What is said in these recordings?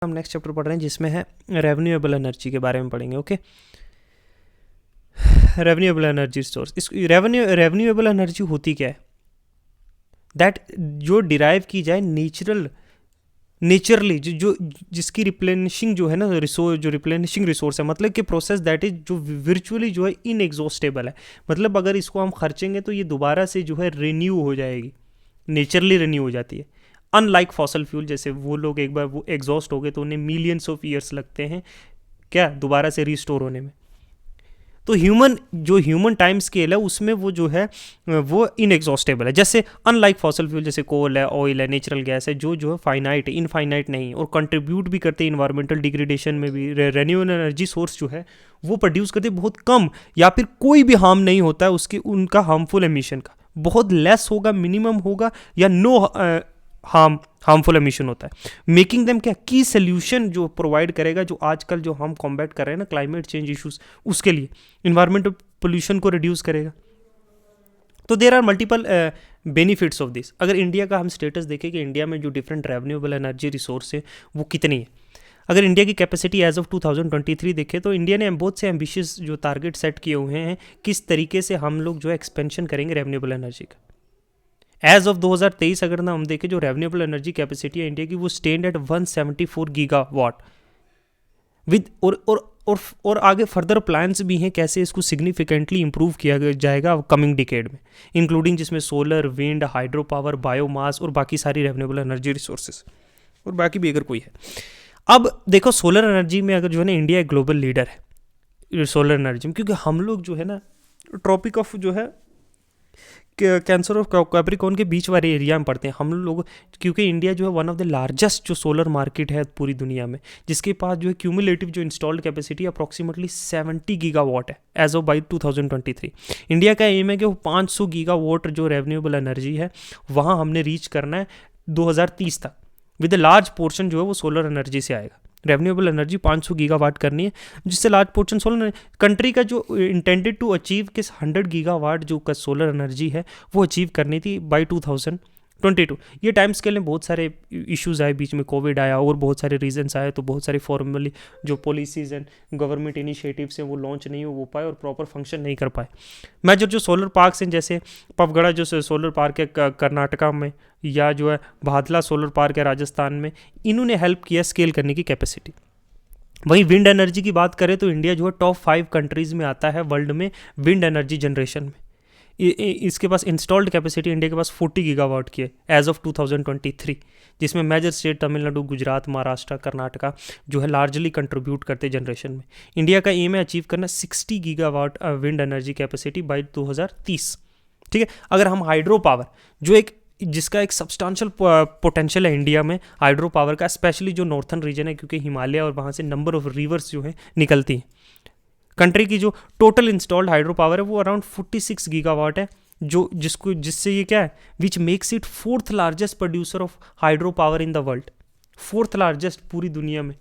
हम next chapter पढ़ रहे हैं जिसमें है रेन्यूएबल एनर्जी के बारे में पढ़ेंगे। Okay, renewable energy source. इस रेन्यूएबल एनर्जी होती क्या है? दैट जो डिराइव की जाए नेचुरली जो जिसकी रिप्लेनिशिंग जो है ना रिसोर्स, जो रिप्लेनिशिंग रिसोर्स है, मतलब कि प्रोसेस दैट इज जो वर्चुअली जो है इनएग्जॉस्टेबल है। मतलब अगर इसको हम खर्चेंगे तो ये दोबारा से जो है रिन्यू हो जाएगी, नेचुरली रिन्यू हो जाती है। अनलाइक फॉसल फ्यूल, जैसे वो लोग एक बार वो एग्जॉस्ट हो गए तो उन्हें मिलियंस ऑफ ईयर्स लगते हैं क्या दोबारा से रिस्टोर होने में। तो ह्यूमन टाइम स्केल है उसमें वो जो है वो इनएग्जॉस्टेबल है। जैसे अनलाइक फॉसल फ्यूल जैसे कोल है, ऑयल है, नेचुरल गैस है, जो है फाइनाइट है, इनफाइनाइट नहीं, और कंट्रीब्यूट भी करते हैं इन्वायरमेंटल डिग्रेडेशन में भी। रेन्यूएबल एनर्जी सोर्स जो है वो प्रोड्यूस करते बहुत कम या फिर कोई भी हार्म नहीं होता है उसके, उनका हार्मफुल एमिशन का बहुत लेस होगा, मिनिमम होगा या नो हार्मफुल एमिशन होता है। मेकिंग देम क्या की सोल्यूशन जो प्रोवाइड करेगा, जो आजकल जो हम कॉम्बैट कर रहे हैं ना क्लाइमेट चेंज इश्यूज, उसके लिए इन्वायरमेंटल पोल्यूशन को रिड्यूस करेगा। तो there are multiple benefits of this. अगर इंडिया का हम स्टेटस देखें कि इंडिया में जो डिफरेंट रेन्यूएबल एनर्जी रिसोर्स है वो कितनी है। अगर इंडिया की कैपेसिटी एज ऑफ 2023 देखें तो इंडिया ने बहुत से एम्बिशियस जो टारगेट सेट किए हुए हैं किस तरीके से हम लोग जो है एक्सपेंशन करेंगे रेन्यूएबल एनर्जी का। एज ऑफ 2023 अगर ना हम देखें जो रेन्यूएबल एनर्जी कैपेसिटी है इंडिया की वो स्टैंड एट 174 गीगावाट विद और आगे फर्दर प्लान्स भी हैं कैसे इसको सिग्निफिकेंटली इंप्रूव किया जाएगा कमिंग डिकेड में, इंक्लूडिंग जिसमें solar, wind, hydro power, biomass और बाकी सारी रेन्यूएबल एनर्जी रिसोर्सेज और बाकी भी अगर कोई है। अब देखो सोलर एनर्जी में अगर जो है ना इंडिया एक ग्लोबल लीडर है सोलर एनर्जी में, क्योंकि हम लोग जो है ना ट्रॉपिक ऑफ जो है कैंसर ऑफ कैप्रिकॉर्न के बीच वाले एरिया में पड़ते हैं हम लोग, क्योंकि इंडिया जो है वन ऑफ द लार्जेस्ट जो सोलर मार्केट है पूरी दुनिया में, जिसके पास जो है क्यूमुलेटिव जो इंस्टॉल्ड कैपेसिटी अप्रॉक्सीमेटली 70 गीगावाट है एज ऑफ बाई 2023। इंडिया का एम है कि वो 500 गीगावाट जो रेन्यूएबल एनर्जी है वहाँ हमने रीच करना है 2030 तक, विद लार्ज पोर्शन जो है वो सोलर एनर्जी से आएगा। रेन्यूएबल एनर्जी 500 गीगावाट करनी है, जिससे लार्ज पोर्शन सोलर कंट्री का जो इंटेंडेड टू अचीव कि 100 गीगावाट जो का सोलर एनर्जी है वो अचीव करनी थी बाय 2022। ये टाइम स्केल में बहुत सारे इश्यूज आए, बीच में कोविड आया और बहुत सारे रीजंस आए, तो बहुत सारे फॉर्मली जो पॉलिसीज एंड गवर्नमेंट इनिशिएटिव्स हैं वो लॉन्च नहीं हो पाए और प्रॉपर फंक्शन नहीं कर पाए। मेजर जो सोलर पार्क्स हैं जैसे पवगढ़ा जो सोलर पार्क है कर्नाटका में, या जो है भादला सोलर पार्क है राजस्थान में, इन्होंने हेल्प किया स्केल करने की कैपेसिटी। वहीं विंड एनर्जी की बात करें तो इंडिया जो है टॉप 5 कंट्रीज़ में आता है वर्ल्ड में विंड एनर्जी जनरेशन में। इसके पास इंस्टॉल्ड कैपेसिटी इंडिया के पास 40 गीगावाट की है एज ऑफ 2023, जिसमें मेजर स्टेट तमिलनाडु, गुजरात, महाराष्ट्र, कर्नाटका जो है लार्जली कंट्रीब्यूट करते जनरेशन में। इंडिया का एम है अचीव करना 60 gigawatt wind energy capacity by 2030। ठीक है, अगर हम हाइड्रो पावर जो एक जिसका एक सब्सटेंशियल पोटेंशियल है इंडिया में हाइड्रो पावर का, स्पेशली जो नॉर्थन रीजन है क्योंकि हिमालय और वहाँ से नंबर ऑफ रिवर्स जो है निकलती हैं। कंट्री की जो टोटल इंस्टॉल्ड हाइड्रो पावर है वो अराउंड 46 गीगावाट है, जिससे ये क्या है which makes it 4th largest producer of hydro power in the world, 4th largest पूरी दुनिया में।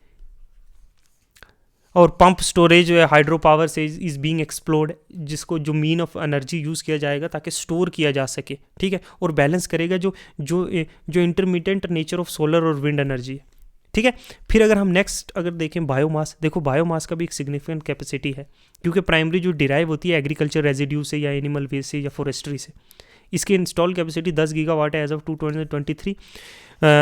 और पंप स्टोरेज हाइड्रो पावर से इज बीइंग एक्सप्लोर्ड, जिसको जो मीन ऑफ एनर्जी यूज़ किया जाएगा ताकि स्टोर किया जा सके। ठीक है, और बैलेंस करेगा जो इंटरमीडिएट नेचर ऑफ सोलर और विंड एनर्जी है। ठीक है, फिर अगर हम नेक्स्ट अगर देखें बायोमास, देखो बायोमास का भी एक सिग्निफिकेंट कैपेसिटी है, क्योंकि प्राइमरी जो डिराइव होती है एग्रीकल्चर रेजिड्यू से या एनिमल वेस्ट से या फॉरेस्ट्री से। इसकी इंस्टॉल कैपेसिटी 10 गीगावाट है एज ऑफ 2023।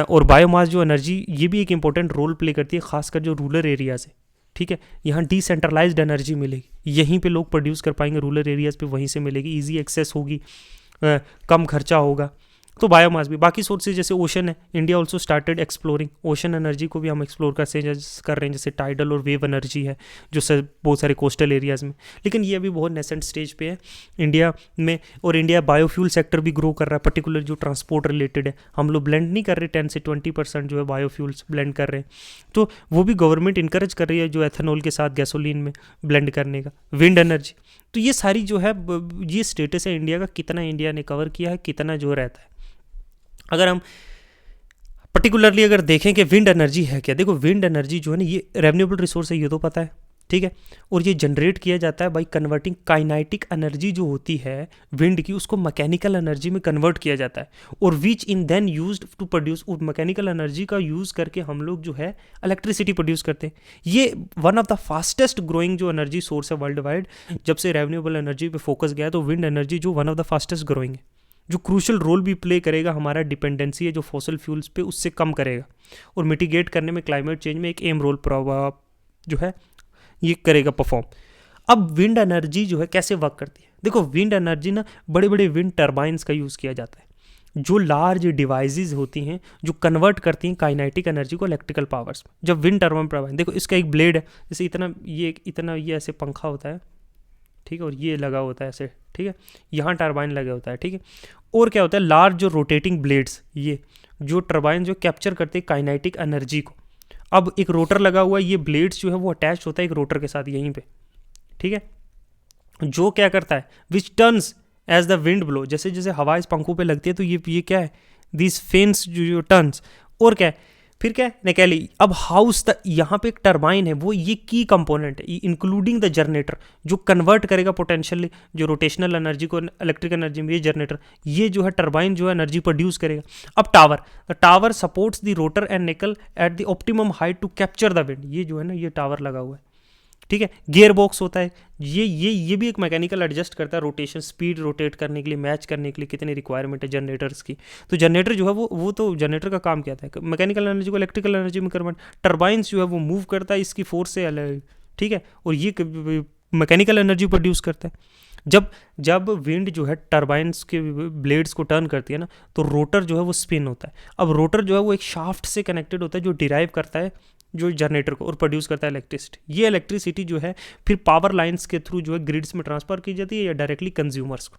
और बायोमास जो एनर्जी ये भी एक इंपॉर्टेंट रोल प्ले करती है, खासकर जो रूरल एरियाज है। ठीक है, यहाँ डिसेंट्रलाइज्ड एनर्जी मिलेगी, यहीं पे लोग प्रोड्यूस कर पाएंगे, रूरल एरियाज़ पे वहीं से मिलेगी, इजी एक्सेस होगी, कम खर्चा होगा। तो बायोमास भी, बाकी सोर्सेज जैसे ओशन है, India also started exploring ocean energy को भी हम एक्सप्लोर कर रहे हैं, जैसे टाइडल और वेव एनर्जी है जो बहुत सारे कोस्टल एरियाज़ में। लेकिन ये अभी बहुत नेसेंट स्टेज पे है इंडिया में, और इंडिया बायोफ्यूल सेक्टर भी ग्रो कर रहा है, पर्टिकुलर जो ट्रांसपोर्ट रिलेटेड है। हम लोग ब्लेंड नहीं कर रहे, 10 से 20% जो है बायोफ्यूल्स ब्लेंड कर रहे हैं, तो वो भी गवर्नमेंट इंकरेज कर रही है जो एथेनॉल के साथ गैसोलीन में ब्लेंड करने का। विंड एनर्जी, तो ये सारी जो है ये स्टेटस है इंडिया का, कितना इंडिया ने कवर किया है, कितना जो रहता है। अगर हम पर्टिकुलरली अगर देखें कि विंड एनर्जी है क्या, देखो विंड एनर्जी जो है ना ये रेन्यूएबल रिसोर्स है, ये तो पता है, ठीक है। और ये जनरेट किया जाता है बाई कन्वर्टिंग काइनेटिक एनर्जी जो होती है विंड की, उसको मैकेनिकल एनर्जी में कन्वर्ट किया जाता है, और विच in then used to produce, और मैकेनिकल एनर्जी का यूज़ करके हम लोग जो है इलेक्ट्रिसिटी प्रोड्यूस करते हैं। ये one of the fastest growing जो एनर्जी सोर्स है वर्ल्ड वाइड। जब से रेन्यूएबल एनर्जी पे फोकस गया तो विंड एनर्जी जो one of the fastest growing है, जो क्रूशल रोल भी प्ले करेगा, हमारा डिपेंडेंसी है जो फॉसल फ्यूल्स पे उससे कम करेगा, और मिटिगेट करने में क्लाइमेट चेंज में एक एम रोल जो है ये करेगा परफॉर्म। अब विंड एनर्जी जो है कैसे वर्क करती है, देखो विंड एनर्जी ना बड़े बड़े विंड टर्बाइंस का यूज़ किया जाता है, जो लार्ज डिवाइसेस होती हैं जो कन्वर्ट करती हैं काइनेटिक एनर्जी को इलेक्ट्रिकल पावर्स में। जब विंड टर्बाइन देखो, इसका एक ब्लेड है, जैसे इतना ये ऐसे पंखा होता है, ठीक है, और ये लगा होता है ऐसे, ठीक है, यहाँ टर्बाइन लगा होता है, ठीक है। और क्या होता है, लार्ज जो रोटेटिंग ब्लेड्स, ये जो टर्बाइन जो कैप्चर करते हैं काइनेटिक एनर्जी को। अब एक रोटर लगा हुआ है, ये ब्लेड्स जो है वो अटैच होता है एक रोटर के साथ यहीं पे, ठीक है, जो क्या करता है which turns as the wind blow, जैसे जैसे हवा इस पंखों पे लगती है तो ये क्या है, दिस फेन्स जो टर्न्स, और क्या है फिर क्या है निकैली। अब हाउस यहाँ पे एक टरबाइन है, वो ये की कंपोनेंट है, इंक्लूडिंग द जनरेटर जो कन्वर्ट करेगा पोटेंशियली जो रोटेशनल एनर्जी को इलेक्ट्रिक एनर्जी में, ये जनरेटर, ये जो है टरबाइन जो है एनर्जी प्रोड्यूस करेगा। अब tower supports the rotor and nacelle at the optimum height to capture the wind, ये जो है ना ये टावर लगा हुआ है, ठीक है। गियर बॉक्स होता है, ये भी एक मैकेनिकल एडजस्ट करता है रोटेशन स्पीड रोटेट करने के लिए, मैच करने के लिए कितनी रिक्वायरमेंट है जनरेटर्स की। तो जनरेटर जो है वो तो जनरेटर का काम क्या था, मैकेनिकल एनर्जी को इलेक्ट्रिकल एनर्जी में कन्वर्ट, टर्बाइंस जो है वो मूव करता है इसकी फोर्स से अलग, ठीक है, और ये मैकेनिकल एनर्जी प्रोड्यूस करता है। जब विंड जो है टर्बाइंस के ब्लेड्स को टर्न करती है ना, तो रोटर जो है वो स्पिन होता है। अब रोटर जो है वो एक शाफ्ट से कनेक्टेड होता है जो डिराइव करता है जो जनरेटर को, और प्रोड्यूस करता है इलेक्ट्रिसिटी। ये इलेक्ट्रिसिटी जो है फिर पावर लाइंस के थ्रू जो है ग्रिड्स में ट्रांसफर की जाती है या डायरेक्टली कंज्यूमर्स को।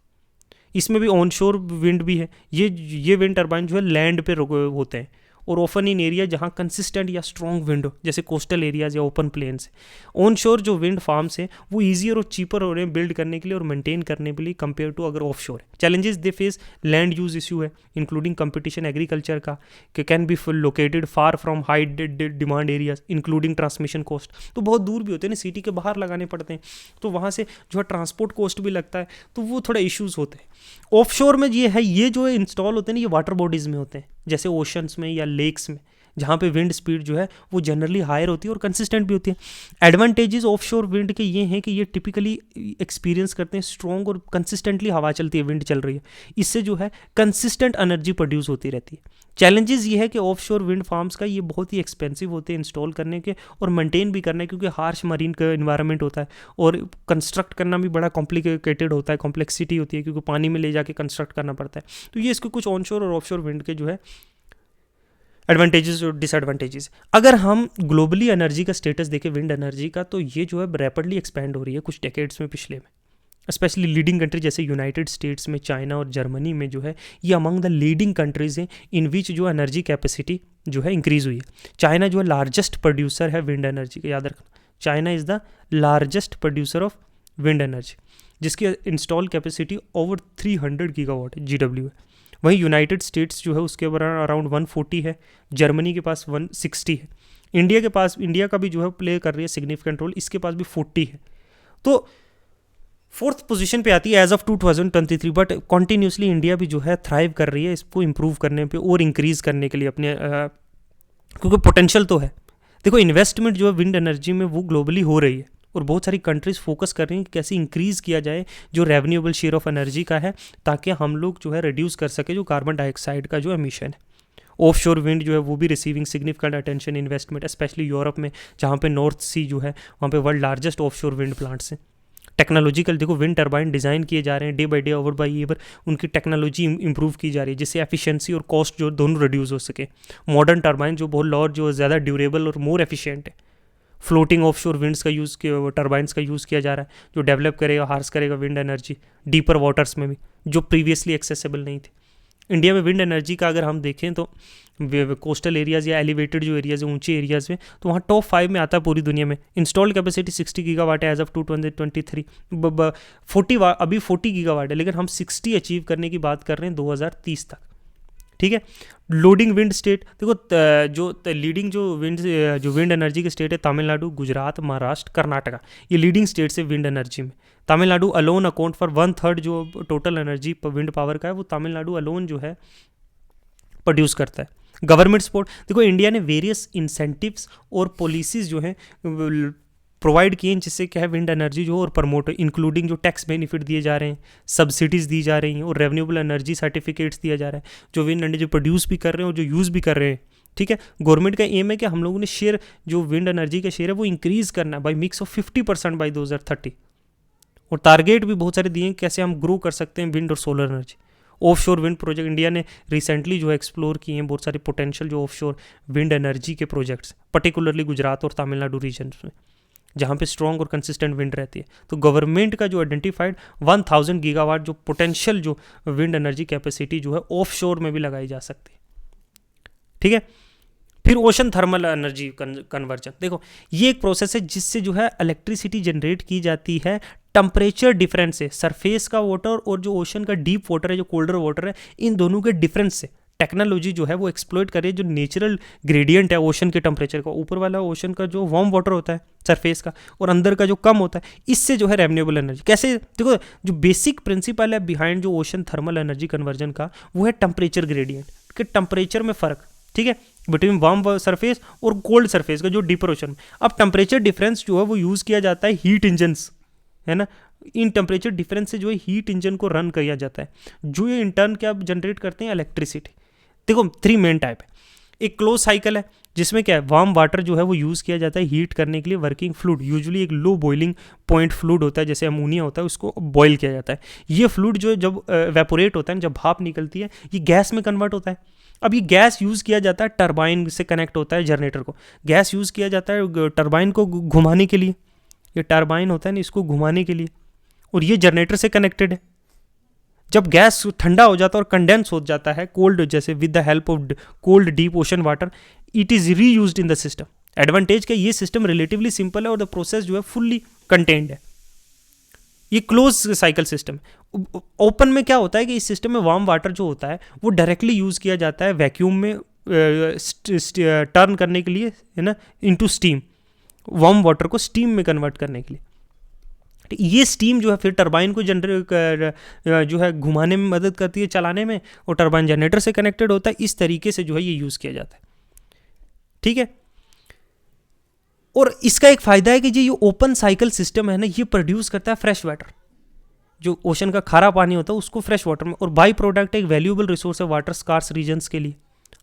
इसमें भी ऑनशोर विंड भी है, ये विंड टर्बाइन जो है लैंड पे होते हैं, और ओपन इन एरिया जहाँ कंसिस्टेंट या स्ट्रॉन्ग विंड हो, जैसे कोस्टल एरियाज या ओपन प्लेन्स है। ऑन शोर जो विंड फार्म्स हैं वो ईजियर और चीपर हो रहे हैं बिल्ड करने के लिए और मेंटेन करने के लिए कंपेयर टू अगर ऑफ शोर है। Challenges they face, land use issue है, इंक्लूडिंग कंपटीशन एग्रीकल्चर का, can be located far from high demand areas including transmission cost, तो बहुत दूर भी होते हैं ना, सिटी के बाहर लगाने पड़ते हैं, तो वहाँ से जो है ट्रांसपोर्ट कॉस्ट भी लगता है, तो वो थोड़ा इशूज़ होते हैं। ऑफ शोर में ये जो इंस्टॉल होते हैं ना, ये वाटर बॉडीज़ में होते हैं, जैसे ओशंस में या लेक्स में, जहाँ पे विंड स्पीड जो है वो जनरली हायर होती है और कंसिस्टेंट भी होती है। एडवांटेजेस ऑफशोर विंड के ये हैं कि ये टिपिकली एक्सपीरियंस करते हैं स्ट्रॉन्ग और कंसिस्टेंटली हवा चलती है, विंड चल रही है, इससे जो है कंसिस्टेंट एनर्जी प्रोड्यूस होती रहती है। चैलेंजेस ये है कि ऑफशोर विंड फार्म्स का ये बहुत ही एक्सपेंसिव होते हैं इंस्टॉल करने के और मेंटेन भी करने, क्योंकि हार्श मरीन का इन्वायरमेंट होता है और कंस्ट्रक्ट करना भी बड़ा कॉम्प्लिकेटेड होता है, कॉम्प्लेक्सिटी होती है, क्योंकि पानी में ले जाके कंस्ट्रक्ट करना पड़ता है। तो ये इसके कुछ ऑनशोर और ऑफशोर विंड के जो है एडवांटेजेस और डिसएडवांटेजेस। अगर हम ग्लोबली एनर्जी का स्टेटस देखें विंड एनर्जी का, तो ये जो है रैपिडली एक्सपैंड हो रही है कुछ डेकेड्स में पिछले में, स्पेशली लीडिंग कंट्री जैसे यूनाइटेड स्टेट्स में, चाइना और जर्मनी में जो है ये अमंग द लीडिंग कंट्रीज़ हैं इन विच जो एनर्जी कैपेसिटी जो है इंक्रीज़ हुई है। चाइना जो है लार्जेस्ट प्रोड्यूसर है विंड एनर्जी का, याद रखना, China is the largest producer of wind energy, जिसकी install capacity over 300 gigawatt GW है। वहीं यूनाइटेड स्टेट्स जो है उसके अराउंड 140 है, जर्मनी के पास 160 है, इंडिया का भी जो है प्ले कर रही है सिग्निफिकेंट रोल, इसके पास भी 40 है। तो फोर्थ पोजीशन पे आती है as of 2023, but continuously India भी जो है थ्राइव कर रही है इसको इम्प्रूव करने पे और इंक्रीज़ करने के लिए अपने, क्योंकि पोटेंशियल तो है। देखो इन्वेस्टमेंट जो है विंड एनर्जी में वो ग्लोबली हो रही है और बहुत सारी कंट्रीज़ फोकस कर रही हैं कि कैसे इंक्रीज़ किया जाए जो रेन्यूएबल शेयर ऑफ एनर्जी का है, ताकि हम लोग जो है रिड्यूस कर सके जो कार्बन डाइऑक्साइड का जो एमिशन है। ऑफशोर विंड जो है वो भी receiving significant attention investment, specially Europe में जहाँ पे नॉर्थ सी जो है वहाँ पे world largest offshore wind plants हैं। टेक्नोलॉजिकल देखो विंड टर्बाइन डिज़ाइन किए जा रहे हैं day by day, over by year, उनकी टेक्नोलॉजी इंप्रूव की जा रही है जिससे एफिशिएंसी और कॉस्ट जो दोनों रिड्यूस हो सके। मॉडर्न टर्बाइन जो बहुत और जो ज़्यादा ड्यूरेबल और मोर एफिशिएंट है। फ्लोटिंग ऑफशोर विंड्स का यूज़ टर्बाइंस का यूज़ किया जा रहा है जो डेवलप करेगा, हार्स करेगा विंड एनर्जी डीपर वाटर्स में भी जो प्रीवियसली एक्सेसिबल नहीं थे। इंडिया में विंड एनर्जी का अगर हम देखें तो कोस्टल एरियाज़ या एलिवेटेड जो एरियाज़ हैं ऊंचे एरियाज़ में, तो वहाँ टॉप 5 में आता है पूरी दुनिया में। इंस्टॉल्ड कैपेसिटी 60 गीगावाट है एज ऑफ 2023, 40 अभी 40 गीगावाट है, लेकिन हम 60 अचीव करने की बात कर रहे हैं 2030 तक। ठीक है। लोडिंग विंड स्टेट, देखो जो लीडिंग जो विंड एनर्जी के स्टेट है तमिलनाडु, गुजरात, महाराष्ट्र, कर्नाटका, ये लीडिंग स्टेट से विंड एनर्जी में। तमिलनाडु अलोन अकाउंट फॉर 1/3 जो टोटल एनर्जी विंड पावर का है, वो तमिलनाडु अलोन जो है प्रोड्यूस करता है। गवर्नमेंट सपोर्ट, देखो इंडिया ने वेरियस इंसेंटिव्स और पॉलिसीज जो है प्रोवाइड किए हैं जिससे क्या है विंड एनर्जी जो और प्रमोट, इंक्लूडिंग जो टैक्स बेनिफिट दिए जा रहे हैं, सब्सिडीज़ दी जा रही हैं और रेन्यूएबल एनर्जी सर्टिफिकेट्स दिया जा रहा है जो विंड एनर्जी प्रोड्यूस भी कर रहे हैं और जो यूज़ भी कर रहे हैं। ठीक है, गवर्नमेंट का एम है कि हम लोगों ने शेयर जो विंड एनर्जी का शेयर है वो इंक्रीज़ करना है बाई मिक्स ऑफ 50% बाई 2030, और टारगेट भी बहुत सारे दिए हैं कैसे हम ग्रो कर सकते हैं विंड और सोलर एनर्जी। ऑफ शोर विंड प्रोजेक्ट इंडिया ने रिसेंटली जो है एक्सप्लोर किए हैं बहुत सारे पोटेंशियल जो ऑफ शोर विंड एनर्जी के प्रोजेक्ट्स, पर्टिकुलरली गुजरात और तमिलनाडु रीजन में जहाँ पे स्ट्रॉन्ग और कंसिस्टेंट विंड रहती है। तो गवर्नमेंट का जो आइडेंटिफाइड 1000 गीगावाट जो पोटेंशियल जो विंड एनर्जी कैपेसिटी जो है ऑफ शोर में भी लगाई जा सकती है। ठीक है, फिर ओशन थर्मल एनर्जी कन्वर्जन, देखो ये एक प्रोसेस है जिससे जो है इलेक्ट्रिसिटी जनरेट की जाती है टेम्परेचर डिफरेंस से। सरफेस का वाटर और जो ओशन का डीप वाटर है, जो कोल्डर वाटर है, इन दोनों के डिफरेंस से टेक्नोलॉजी जो है वो एक्सप्लोइट करे जो नेचुरल ग्रेडियंट है ओशन के टेम्परेचर का। ऊपर वाला ओशन का जो वार्म वाटर होता है सरफेस का और अंदर का जो कम होता है, इससे जो है रेन्यूएबल एनर्जी कैसे, देखो जो बेसिक प्रिंसिपल है बिहाइंड जो ओशन थर्मल एनर्जी कन्वर्जन का वो है टेम्परेचर ग्रेडियंट के टेम्परेचर में फ़र्क। ठीक है, बिटवीन वार्म सरफेस और कोल्ड सरफेस का जो डीपर ओशन में। अब टेम्परेचर डिफरेंस जो है वो यूज़ किया जाता है हीट इंजन्स, है ना। इन टेम्परेचर डिफरेंस से जो है हीट इंजन को रन किया जाता है जो ये इंटर्न क्या जनरेट करते हैं इलेक्ट्रिसिटी। देखो 3 मेन टाइप है। एक क्लोज साइकिल है जिसमें क्या है वार्म वाटर जो है वो यूज़ किया जाता है हीट करने के लिए, वर्किंग फ्लूड यूजुअली एक लो बॉइलिंग पॉइंट फ्लूड होता है जैसे अमोनिया होता है, उसको बॉयल किया जाता है। ये फ्लूड जो है जब वेपोरेट होता है, जब भाप निकलती है, ये गैस में कन्वर्ट होता है। अब ये गैस यूज़ किया जाता है टरबाइन से कनेक्ट होता है जनरेटर को, गैस यूज़ किया जाता है टरबाइन को घुमाने के लिए, ये टरबाइन होता है ना इसको घुमाने के लिए, और ये जनरेटर से कनेक्टेड है। जब गैस ठंडा हो जाता है और कंडेंस हो जाता है कोल्ड, जैसे with the help of cold deep ocean water, it is reused in the system. Advantage का ये सिस्टम रिलेटिवली सिंपल है और द प्रोसेस जो है फुल्ली कंटेन्ड है। ये क्लोज साइकिल सिस्टम। ओपन में क्या होता है कि इस सिस्टम में वार्म वाटर जो होता है वो डायरेक्टली यूज़ किया जाता है वैक्यूम में टर्न करने के लिए, है ना, इनटू स्टीम, वार्म वाटर को स्टीम में कन्वर्ट करने के लिए। ये स्टीम जो है फिर टरबाइन को जो है घुमाने में मदद करती है, चलाने में, और टरबाइन जनरेटर से कनेक्टेड होता है। इस तरीके से जो है ये यूज़ किया जाता है। ठीक है, और इसका एक फ़ायदा है कि ये ओपन साइकिल सिस्टम है ना, ये प्रोड्यूस करता है फ्रेश वाटर, जो ओशन का खारा पानी होता है उसको फ्रेश वाटर में, और बाई प्रोडक्ट एक वैल्यूएबल रिसोर्स है वाटर स्कार्स रीजन्स के लिए।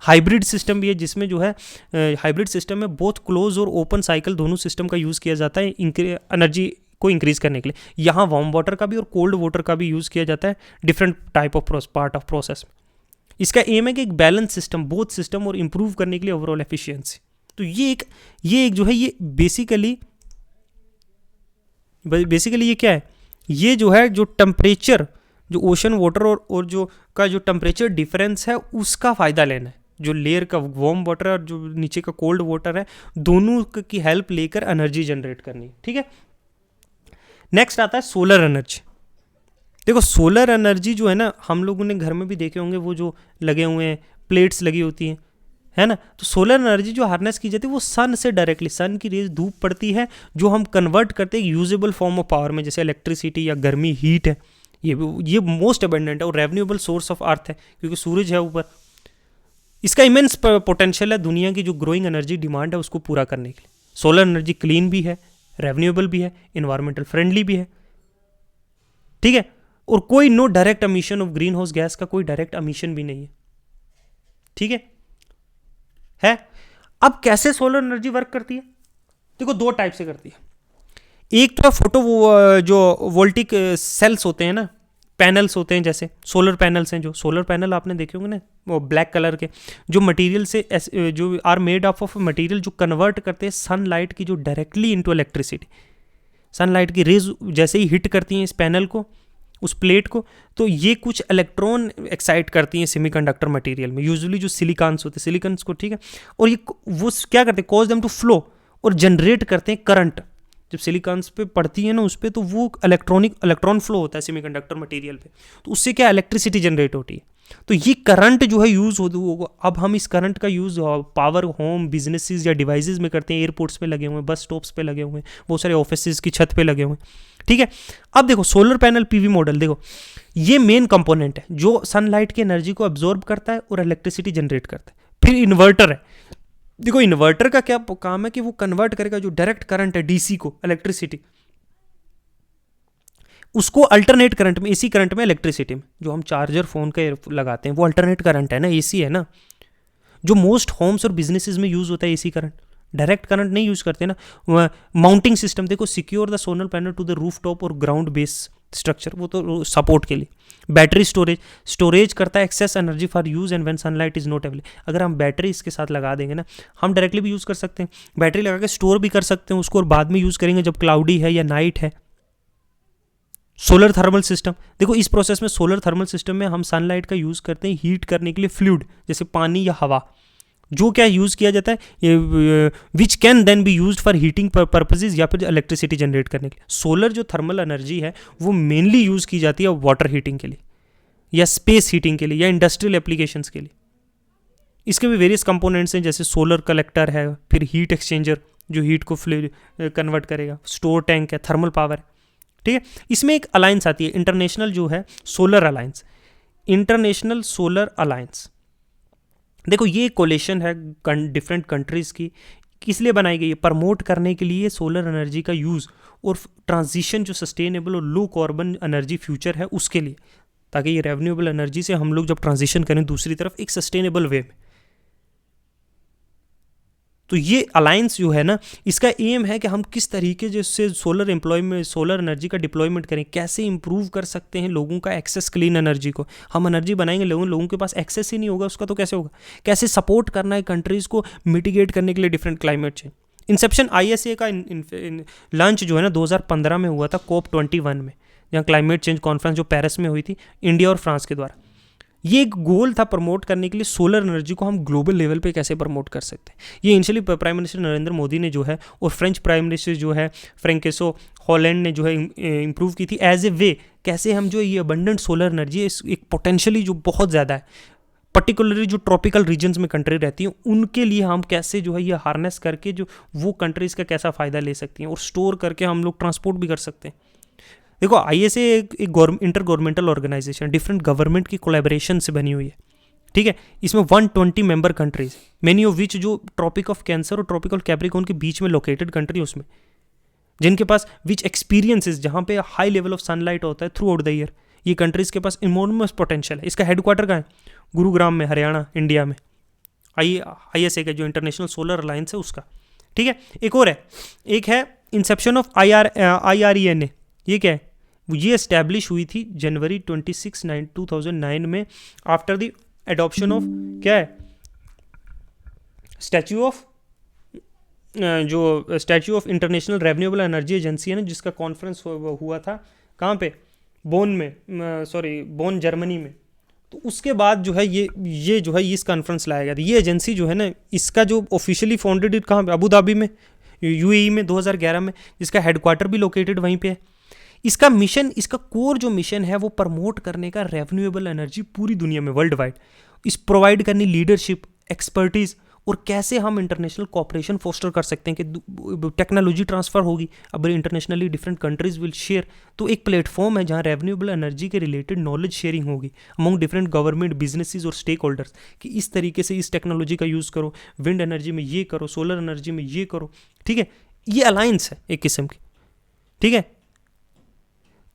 हाइब्रिड सिस्टम भी है जिसमें जो है हाइब्रिड सिस्टम में बोथ क्लोज और ओपन साइकिल दोनों सिस्टम का यूज़ किया जाता है एनर्जी को इंक्रीज करने के लिए। यहाँ वार्म वाटर का भी और कोल्ड वाटर का भी यूज़ किया जाता है different type of part of process में। इसका एम है कि एक बैलेंस सिस्टम, बोथ सिस्टम, और इम्प्रूव करने के लिए ओवरऑल एफिशिएंसी। तो ये एक जो है ये बेसिकली ये क्या है, ये जो है जो टेम्परेचर, जो ओशन वाटर और जो का जो टेम्परेचर डिफरेंस है उसका फ़ायदा लेना है। जो लेयर का वार्म वाटर और जो नीचे का कोल्ड वाटर है, दोनों की हेल्प लेकर एनर्जी जनरेट करनी। ठीक है, नेक्स्ट आता है सोलर एनर्जी। देखो सोलर एनर्जी जो है ना, हम लोगों ने घर में भी देखे होंगे वो जो लगे हुए हैं, प्लेट्स लगी होती हैं, है ना। तो सोलर एनर्जी जो हार्नेस की जाती है वो सन से डायरेक्टली, सन की रेज धूप पड़ती है जो हम कन्वर्ट करते हैं यूजेबल फॉर्म ऑफ पावर में, जैसे इलेक्ट्रिसिटी या गर्मी, हीट है। ये मोस्ट अबेंडेंट है और रेन्यूएबल सोर्स ऑफ अर्थ है क्योंकि सूरज है ऊपर। इसका इमेंस पोटेंशियल है दुनिया की जो ग्रोइंग एनर्जी डिमांड है उसको पूरा करने के लिए। सोलर एनर्जी क्लीन भी है, रेन्यूएबल भी है, इन्वायरमेंटल फ्रेंडली भी है। ठीक है, और कोई no direct emission of greenhouse gas का कोई डायरेक्ट एमिशन भी नहीं है। ठीक है। अब कैसे सोलर एनर्जी वर्क करती है? देखो 2 टाइप से करती है। एक तो फोटो जो वोल्टिक सेल्स होते हैं ना, पैनल्स होते हैं, जैसे सोलर पैनल्स हैं, जो सोलर पैनल आपने देखे होंगे ना, वो ब्लैक कलर के, जो मटेरियल से जो आर मेड ऑफ मटेरियल जो कन्वर्ट करते हैं सनलाइट की जो डायरेक्टली इनटू इलेक्ट्रिसिटी। सनलाइट की रेज जैसे ही हिट करती हैं इस पैनल को, उस प्लेट को, तो ये कुछ इलेक्ट्रॉन एक्साइट करती हैं सेमीकंडक्टर मटेरियल में, यूजुअली जो सिलिकॉन्स होते हैं, सिलिकॉन्स को। ठीक है, और ये वो क्या करते हैं, कॉज देम टू फ्लो, और जनरेट करते हैं करंट। जब सिलिकॉन्स पे पड़ती है ना उस पर, तो वो इलेक्ट्रॉन फ्लो होता है सेमीकंडक्टर मटेरियल पे, तो उससे क्या इलेक्ट्रिसिटी जनरेट होती है। तो ये करंट जो है यूज़ हो, अब हम इस करंट का यूज़ पावर होम बिजनेसेस या डिवाइसेस में करते हैं, एयरपोर्ट्स पे लगे हुए हैं, बस स्टॉप्स पे लगे हुए हैं, बहुत सारे ऑफिसेज की छत पे लगे हुए हैं, ठीक है। अब देखो सोलर पैनल पीवी मॉडल, देखो ये मेन कंपोनेंट है जो सनलाइट की एनर्जी को अब्जॉर्ब करता है और इलेक्ट्रिसिटी जनरेट करता है। फिर इन्वर्टर है, देखो इन्वर्टर का क्या काम है कि वो कन्वर्ट करेगा जो डायरेक्ट करंट है डीसी को इलेक्ट्रिसिटी, उसको अल्टरनेट करंट में, एसी करंट में, इलेक्ट्रिसिटी में। जो हम चार्जर फोन का लगाते हैं वो अल्टरनेट करंट है ना, एसी है ना। जो मोस्ट होम्स और बिजनेसेस में यूज होता है एसी करंट, डायरेक्ट करंट नहीं यूज करते ना। माउंटिंग सिस्टम देखो, secure the solar panel to the rooftop और ग्राउंड बेस स्ट्रक्चर, वो तो सपोर्ट के लिए। बैटरी स्टोरेज करता है excess energy for use and when sunlight is not available. अगर हम बैटरी इसके साथ लगा देंगे ना, हम डायरेक्टली भी यूज कर सकते हैं, बैटरी लगा के स्टोर भी कर सकते हैं उसको, और बाद में यूज करेंगे जब क्लाउडी है या नाइट है। सोलर थर्मल सिस्टम, देखो इस प्रोसेस में सोलर थर्मल सिस्टम में हम सनलाइट का यूज करते हैं हीट करने के लिए फ्लूइड, जैसे पानी या हवा, जो क्या यूज किया जाता है, which can then be used for heating purposes या फिर इलेक्ट्रिसिटी जनरेट करने के लिए। सोलर जो थर्मल एनर्जी है वो मेनली यूज की जाती है वाटर हीटिंग के लिए या स्पेस हीटिंग के लिए या इंडस्ट्रियल एप्लीकेशंस के लिए। इसके भी वेरियस कंपोनेंट्स हैं, जैसे सोलर कलेक्टर है, फिर हीट एक्सचेंजर जो हीट को कन्वर्ट करेगा, स्टोर टैंक है, थर्मल पावर है, ठीक है। इसमें एक अलायंस आती है इंटरनेशनल जो है solar alliance, international solar alliance. देखो ये कोलेशन है डिफरेंट कंट्रीज़ की, किस लिए बनाई गई है, प्रमोट करने के लिए सोलर एनर्जी का यूज़ और ट्रांजिशन जो सस्टेनेबल और लो कार्बन एनर्जी फ्यूचर है उसके लिए, ताकि ये रेन्यूएबल एनर्जी से हम लोग जब ट्रांजिशन करें दूसरी तरफ एक सस्टेनेबल वे में। तो ये अलायंस जो है ना, इसका एम है कि हम किस तरीके से सोलर एम्प्लॉयमेंट, सोलर एनर्जी का डिप्लॉयमेंट करें, कैसे इंप्रूव कर सकते हैं लोगों का एक्सेस क्लीन एनर्जी को। हम एनर्जी बनाएंगे, लोगों के पास एक्सेस ही नहीं होगा उसका, तो कैसे होगा। कैसे सपोर्ट करना है कंट्रीज़ को मिटिगेट करने के लिए different climate change. Inception ISA का लॉन्च जो है ना 2015 में हुआ था COP21 में, जहाँ क्लाइमेट चेंज कॉन्फ्रेंस जो पेरिस में हुई थी इंडिया और फ्रांस के द्वारा। ये एक गोल था प्रमोट करने के लिए सोलर एनर्जी को हम ग्लोबल लेवल पे कैसे प्रमोट कर सकते हैं। ये initially prime minister Narendra Modi ने जो है और फ्रेंच प्राइम मिनिस्टर जो है फ्रेंकेसो हॉलैंड ने जो है इम्प्रूव की थी एज ए वे, कैसे हम जो ये अबंडेंट सोलर एनर्जी है, एक पोटेंशियली जो बहुत ज़्यादा है, पर्टिकुलरली जो ट्रॉपिकल रीजन्स में कंट्री रहती हैं उनके लिए हम कैसे जो है ये हार्नेस करके जो वो कंट्रीज़ का कैसा फ़ायदा ले सकती हैं और स्टोर करके हम लोग ट्रांसपोर्ट भी कर सकते हैं। देखो ISA एक intergovernmental organisation, different government की कोलैबोरेशन से बनी हुई है, ठीक है। इसमें 120 member countries, many of which जो ट्रॉपिक ऑफ कैंसर और ट्रॉपिकल कैप्रिकॉर्न के बीच में लोकेटेड कंट्री, उसमें जिनके पास विच एक्सपीरियंसेस जहाँ पे हाई लेवल ऑफ सनलाइट होता है थ्रू आउट द ईयर। ये कंट्रीज के पास इनॉर्मस पोटेंशियल है। इसका हेडक्वार्टर कहाँ है, गुरुग्राम में, हरियाणा, इंडिया में। ISA का जो इंटरनेशनल सोलर अलायंस है उसका, ठीक है। एक और है, एक है इंसेप्शन ऑफ IRENA। ये क्या है, ये एस्टैब्लिश हुई थी जनवरी 26, 2009 में, आफ्टर द एडॉप्शन ऑफ क्या है, statue of international renewable energy agency है ना, जिसका कॉन्फ्रेंस हुआ था कहाँ पे, बोन जर्मनी में। तो उसके बाद जो है ये जो है इस कॉन्फ्रेंस लाया गया था। ये एजेंसी जो है ना, इसका जो ऑफिशियली फाउंडेड कहाँ पे, अबू धाबी में, UAE में 2011 में, जिसका हेडक्वार्टर भी लोकेटेड वहीं पे है। इसका मिशन, इसका कोर जो मिशन है वो प्रमोट करने का रेन्यूएबल एनर्जी पूरी दुनिया में वर्ल्ड वाइड, इस प्रोवाइड करनी लीडरशिप, एक्सपर्टीज, और कैसे हम इंटरनेशनल कोऑपरेशन फोस्टर कर सकते हैं कि टेक्नोलॉजी ट्रांसफ़र होगी। अब internationally different countries will share, तो एक प्लेटफॉर्म है जहाँ रेन्यूएबल एनर्जी के रिलेटेड नॉलेज शेयरिंग होगी अमंग डिफरेंट गवर्नमेंट, बिजनेसेस और स्टेक होल्डर्स, कि इस तरीके से इस टेक्नोलॉजी का यूज़ करो, विंड एनर्जी में ये करो, सोलर एनर्जी में ये करो, ठीक है। ये अलायंस है एक किस्म की, ठीक है।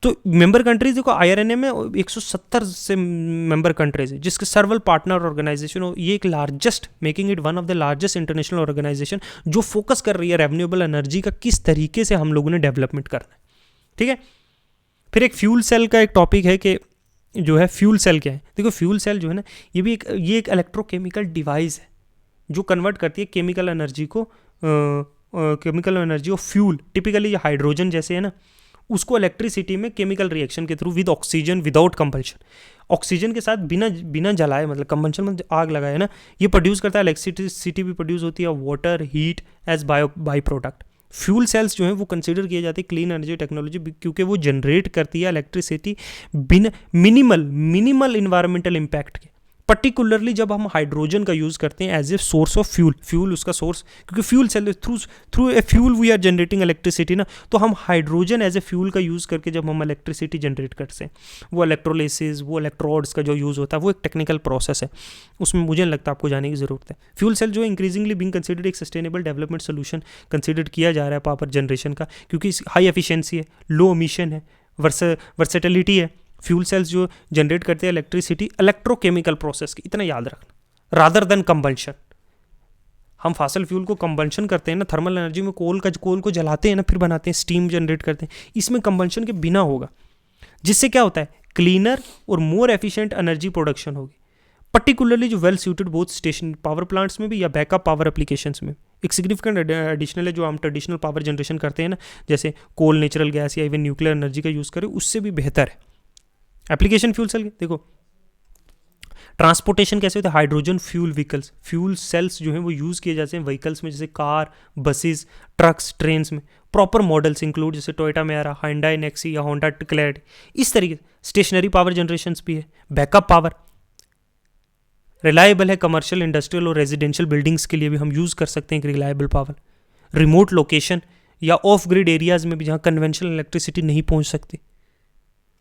तो मेंबर कंट्रीज देखो IRNA में 170 से मेंबर कंट्रीज है, जिसके सर्वल पार्टनर ऑर्गेनाइजेशन हो। ये एक largest, making it one of the largest international organisation जो फोकस कर रही है रेन्यूएबल एनर्जी का किस तरीके से हम लोगों ने डेवलपमेंट करना है, ठीक है। फिर एक फ्यूल सेल का एक टॉपिक है कि जो है फ्यूल सेल क्या है। देखो फ्यूल सेल जो है ना, ये एक इलेक्ट्रोकेमिकल डिवाइस है जो कन्वर्ट करती है केमिकल एनर्जी को, chemical energy of fuel, typically hydrogen जैसे है ना, उसको इलेक्ट्रिसिटी में केमिकल रिएक्शन के through with oxygen, without compulsion, oxygen के साथ बिना जलाए, मतलब कंबंशन में आग लगाए ना, ये प्रोड्यूस करता है। इलेक्ट्रिसिटी भी प्रोड्यूस होती है, water, heat as byproduct, fuel cells जो हैं वो कंसिडर किए जाते हैं क्लीन एनर्जी टेक्नोलॉजी, क्योंकि वो जनरेट करती है इलेक्ट्रिसिटी बिना मिनिमल इन्वायरमेंटल इम्पैक्ट के। पर्टिकुलरली जब हम हाइड्रोजन का यूज़ करते हैं as a source of fuel उसका सोर्स, क्योंकि fuel cell through a fuel we are generating electricity ना, तो हम हाइड्रोजन एज ए फ्यूल का यूज़ करके जब हम इलेक्ट्रिसिटी जनरेट करते हैं, वो इलेक्ट्रोलिसिस, वो इलेक्ट्रोड्स का जो यूज़ होता है, वो एक टेक्निकल प्रोसेस है, उसमें मुझे नहीं लगता आपको जाने की ज़रूरत है। फ्यूल सेल जो इंक्रीजिंगली बीइंग कंसिडर्ड एक सस्टेनेबल डेवलपमेंट सोल्यूशन कंसिडर किया जा रहा है पावर जनरेशन का, क्योंकि हाई एफिशिएंसी है, लो एमिशन है, वर्सेटिलिटी है। फ्यूल सेल्स जो जनरेट करते हैं इलेक्ट्रिसिटी इलेक्ट्रोकेमिकल प्रोसेस की, इतना याद रखना, रादर देन कंबंशन। हम फॉसिल फ्यूल को कंबंशन करते हैं ना, थर्मल एनर्जी में कोल को जलाते हैं ना, फिर बनाते हैं, स्टीम जनरेट करते हैं, इसमें कंबंशन के बिना होगा, जिससे क्या होता है क्लीनर और मोर एफिशिएंट एनर्जी प्रोडक्शन होगी, पर्टिकुलरली जो well suited both station power plants में भी या बैकअप पावर एप्लीकेशंस में। एक सिग्निफिकेंट एडिशनल है जो हम ट्रेडिशनल पावर जनरेशन करते हैं ना, जैसे कोल, नेचुरल गैस या इवन न्यूक्लियर एनर्जी का यूज़ करें, उससे भी बेहतर है एप्लीकेशन फ्यूल सेल के। देखो ट्रांसपोर्टेशन कैसे होता है, hydrogen fuel vehicles, fuel cells जो हैं वो यूज़ किए जाते हैं व्हीकल्स में, जैसे कार, बसेस, ट्रक्स, ट्रेन्स में। प्रॉपर मॉडल्स इंक्लूड जैसे टोयोटा मेरा, हाइंडाई नेक्सी या होंडा क्लैड, इस तरीके से। स्टेशनरी पावर जनरेशंस भी है, बैकअप पावर रिलायबल है, कमर्शियल, इंडस्ट्रियल और रेजिडेंशियल बिल्डिंग्स के लिए भी हम यूज़ कर सकते हैं रिलायबल पावर। रिमोट लोकेशन या ऑफ ग्रिड एरियाज में भी जहाँ कन्वेंशनल इलेक्ट्रिसिटी नहीं पहुँच सकती।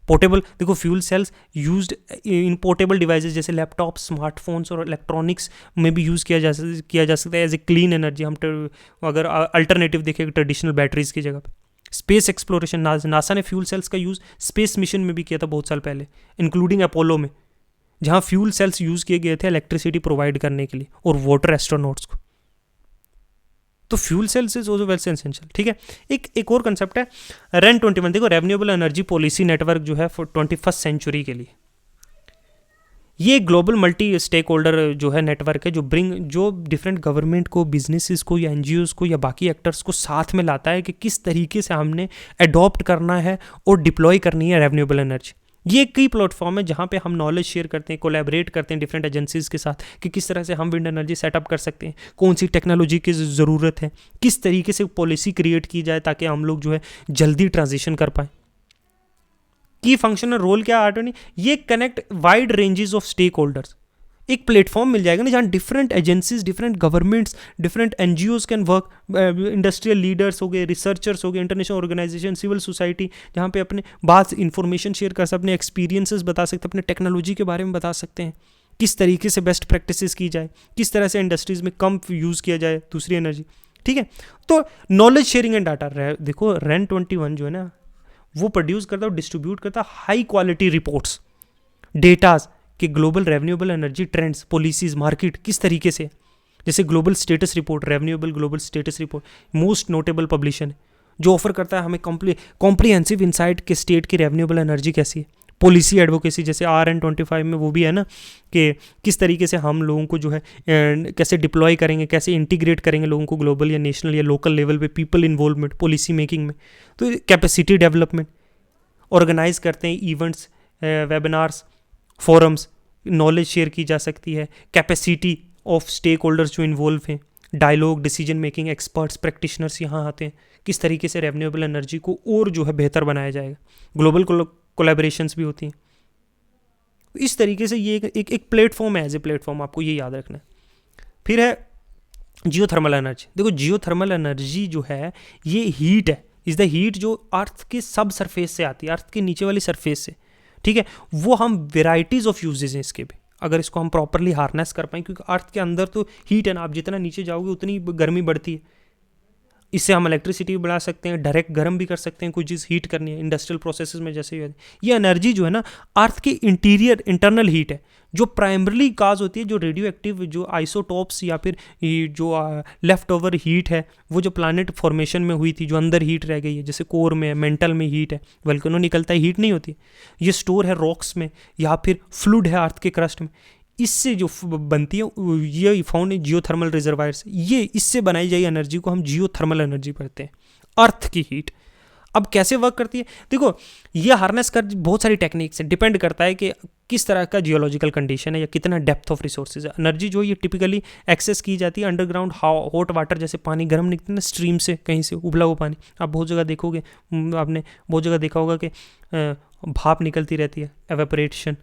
पोर्टेबल, देखो fuel cells used in portable devices जैसे लैपटॉप, स्मार्टफोन्स और इलेक्ट्रॉनिक्स में भी यूज़ किया जा सकता है एज ए क्लीन एनर्जी। हम अगर अल्टरनेटिव देखें ट्रेडिशनल बैटरीज की जगह पे। स्पेस एक्सप्लोरेशन, नासा ने फ्यूल सेल्स का यूज़ स्पेस मिशन में भी किया था बहुत साल पहले, इंक्लूडिंग अपोलो में, जहाँ फ्यूल सेल्स यूज़ किए गए थे इलेक्ट्रिसिटी प्रोवाइड करने के लिए और वाटर एस्ट्रोनॉट्स को। तो fuel cells is also well essential. ठीक है, एक और कंसेप्ट है रेन 21। देखो रेन्यूएबल एनर्जी पॉलिसी नेटवर्क जो है फॉर 21st सेंचुरी के लिए, ये ग्लोबल मल्टी स्टेक होल्डर जो है नेटवर्क है, जो डिफरेंट गवर्नमेंट को, बिजनेसेस को या एनजीओज को या बाकी एक्टर्स को साथ में लाता है कि किस तरीके से हमने अडॉप्ट करना है और डिप्लॉय करनी है रेन्यूएबल एनर्जी। ये एक कई प्लेटफॉर्म है जहाँ पे हम नॉलेज शेयर करते हैं, कोलैबोरेट करते हैं डिफरेंट एजेंसीज के साथ कि किस तरह से हम विंड एनर्जी सेटअप कर सकते हैं, कौन सी टेक्नोलॉजी की ज़रूरत है, किस तरीके से पॉलिसी क्रिएट की जाए ताकि हम लोग जो है जल्दी ट्रांजिशन कर पाएँ। की फंक्शन और रोल क्या आर्टनी, ये connect wide ranges of stakeholders. एक प्लेटफॉर्म मिल जाएगा ना जहाँ different agencies, different governments, different NGOs can work, industrial leaders हो गए, रिसर्चर्स हो गए, इंटरनेशनल ऑर्गेनाइजेशन, सिविल सोसाइटी, जहाँ पे अपने बात इंफॉर्मेशन शेयर कर सकते, अपने एक्सपीरियंसेस बता सकते, अपने टेक्नोलॉजी के बारे में बता सकते हैं, किस तरीके से बेस्ट प्रैक्टिसेस की जाए, किस तरह से इंडस्ट्रीज में कम यूज़ किया जाए दूसरी एनर्जी। ठीक है, तो नॉलेज शेयरिंग एंड डाटा, देखो रेन 21 जो है ना वो प्रोड्यूस करता है और डिस्ट्रीब्यूट करता है हाई क्वालिटी रिपोर्ट्स, डेटाज कि global renewable energy trends, policies, market किस तरीके से, जैसे global status report, renewable global status report most notable publication है जो ऑफर करता है हमें कॉम्प्रिहेंसिव इंसाइट कि स्टेट की रेन्यूएबल एनर्जी कैसी है। पॉलिसी एडवोकेसी जैसे RN25 में वो भी है ना कि किस तरीके से हम लोगों को जो है कैसे डिप्लॉय करेंगे, कैसे इंटीग्रेट करेंगे लोगों को ग्लोबल या नेशनल या लोकल लेवल पे, पीपल इन्वॉल्वमेंट पॉलिसी मेकिंग में। तो कैपेसिटी डेवलपमेंट ऑर्गेनाइज करते हैं, events, webinars, forums, knowledge share की जा सकती है, कैपेसिटी ऑफ स्टेक होल्डर्स जो इन्वॉल्व हैं, dialogue, decision making, experts, practitioners यहाँ आते हैं, किस तरीके से रेन्यूएबल एनर्जी को और जो है बेहतर बनाया जाएगा। ग्लोबल कोलैबोरेशंस भी होती हैं। इस तरीके से ये एक प्लेटफॉर्म है, एज ए प्लेटफॉर्म आपको ये याद रखना है। फिर है जियोथर्मल एनर्जी। देखो जियोथर्मल एनर्जी जो है ये हीट है, इज द हीट जो अर्थ के सब सरफेस से आती है, अर्थ के नीचे वाली सरफेस से। ठीक है, वो हम वेराइटीज़ ऑफ यूजेज हैं इसके भी, अगर इसको हम प्रॉपरली हार्नेस कर पाएँ, क्योंकि अर्थ के अंदर तो हीट है ना, आप जितना नीचे जाओगे उतनी गर्मी बढ़ती है। इससे हम इलेक्ट्रिसिटी भी बढ़ा सकते हैं, डायरेक्ट गर्म भी कर सकते हैं, कोई चीज़ हीट करनी है इंडस्ट्रियल प्रोसेसेस में जैसे ये एनर्जी जो है ना अर्थ की इंटरनल हीट है जो प्राइमरली काज होती है, जो रेडियो एक्टिव जो आइसोटॉप्स या फिर जो लेफ्ट ओवर हीट है वो जो प्लानट फॉर्मेशन में हुई थी, जो अंदर हीट रह गई है, जैसे कोर में मेंटल में हीट है, वल्केनो निकलता है, हीट नहीं होती, ये स्टोर है रॉक्स में या फिर फ्लूइड है अर्थ के क्रस्ट में, इससे जो बनती है ये फाउंड इन जियोथर्मल रिजर्वायर्स। ये इससे बनाई जाए एनर्जी को हम जियोथर्मल एनर्जी कहते हैं, अर्थ की हीट। अब कैसे वर्क करती है, देखो ये हार्नेस कर बहुत सारी टेक्निक्स है, डिपेंड करता है कि किस तरह का जियोलॉजिकल कंडीशन है या कितना डेप्थ ऑफ रिसोर्सेज है। एनर्जी जो ये टिपिकली एक्सेस की जाती है अंडरग्राउंड हॉट वाटर, जैसे पानी गर्म निकलता है ना स्ट्रीम से, कहीं से उबला हुआ पानी, आप बहुत जगह देखोगे, आपने बहुत जगह देखा होगा कि भाप निकलती रहती है, एवेपोरेशन,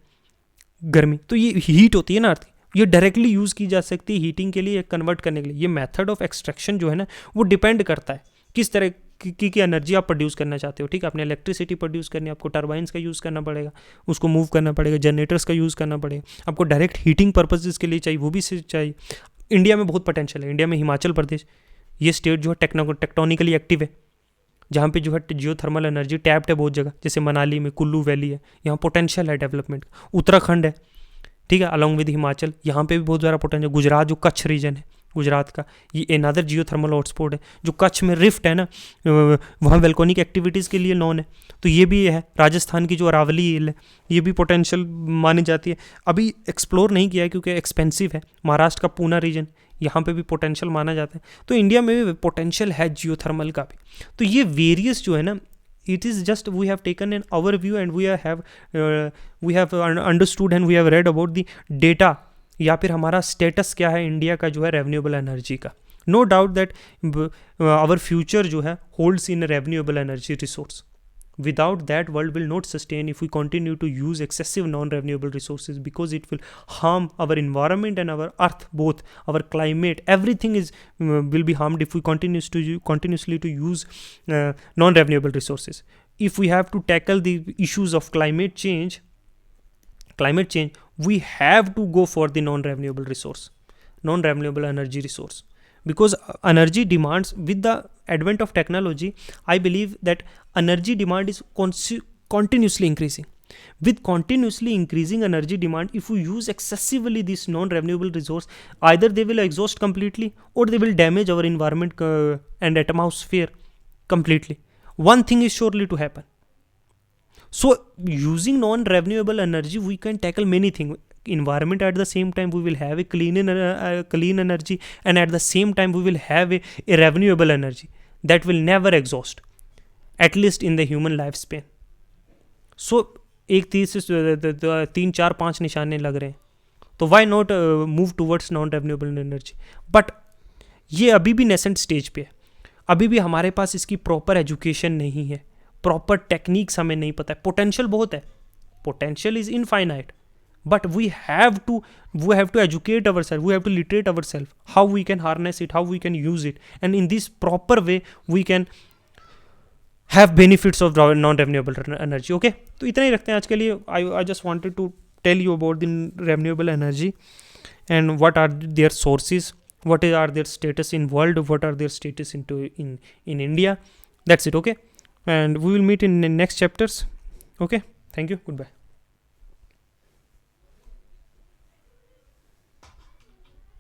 गर्मी, तो ये हीट होती है ना अर्थ की, ये डायरेक्टली यूज़ की जा सकती है हीटिंग के लिए, कन्वर्ट करने के लिए। ये मेथड ऑफ एक्सट्रैक्शन जो है ना वो डिपेंड करता है किस तरह की एनर्जी आप प्रोड्यूस करना चाहते हो। ठीक है, आपने इलेक्ट्रिसिटी प्रोड्यूस करनी है, आपको टर्बाइंस का यूज़ करना पड़ेगा, उसको मूव करना पड़ेगा, जनरेटर्स का यूज़ करना पड़ेगा, आपको डायरेक्ट हीटिंग पर्पजेज़ के लिए चाहिए, वो भी चाहिए। इंडिया में बहुत पोटेंशियल है, इंडिया में हिमाचल प्रदेश ये स्टेट जो है टेक्टोनिकली एक्टिव है, जहाँ पे जो है जियो थर्मल एनर्जी टैप्ड है बहुत जगह, जैसे मनाली में कुल्लू वैली है, यहाँ पोटेंशियल है डेवलपमेंट। उत्तराखंड है, ठीक है, अलॉन्ग विद हिमाचल, यहाँ पे भी बहुत ज़्यादा पोटेंशियल। गुजरात जो कच्छ रीजन है गुजरात का, ये अनदर जियो थर्मल हॉटस्पॉट है। जो कच्छ में रिफ्ट है ना, वहाँ वेल्कोनिक एक्टिविटीज़ के लिए नॉन है, तो ये भी है। राजस्थान की जो अरावली हिल है ये भी पोटेंशियल मानी जाती है, अभी एक्सप्लोर नहीं किया है क्योंकि एक्सपेंसिव है। महाराष्ट्र का पूना रीजन, यहाँ पे भी पोटेंशियल माना जाता है, तो इंडिया में भी पोटेंशियल है जियो थर्मल का भी। तो ये वेरियस जो है ना, it is just we have taken an overview and we have understood and we have read about the data, या फिर हमारा स्टेटस क्या है इंडिया का जो है रेन्यूएबल एनर्जी का। No doubt that our future जो है holds in renewable energy resource. Without that, world will not sustain if we continue to use excessive non-renewable resources, because it will harm our environment and our earth, both our climate, everything is will be harmed if we continuously to use non-renewable resources. If we have to tackle the issues of climate change, we have to go for the non-renewable energy resource, because energy demands, with the advent of technology, I believe that energy demand is continuously increasing. With continuously increasing energy demand, if we use excessively this non-renewable resource, either they will exhaust completely or they will damage our environment and atmosphere completely. One thing is surely to happen. So using non-renewable energy, we can tackle many things. Environment, at the same time we will have a clean energy, and at the same time we will have a renewable energy that will never exhaust, at least in the human lifespan. So एक 3-4-5 निशाने लग रहे हैं, तो why not move towards non-renewable energy? But ये अभी भी nascent stage पे है, अभी भी हमारे पास इसकी प्रॉपर एजुकेशन नहीं है, प्रॉपर टेक्निक्स हमें नहीं पता है। पोटेंशियल बहुत है, potential is infinite, but we have to educate ourselves, we have to literate ourselves how we can harness it, how we can use it, and in this proper way we can have benefits of non-renewable energy. Okay, तो इतना ही रखते हैं आज के लिए। I just wanted to tell you about the renewable energy and what are their sources, what are their status in world, what are their status in India. That's it. Okay, and we will meet in the next chapters. Okay, thank you, goodbye.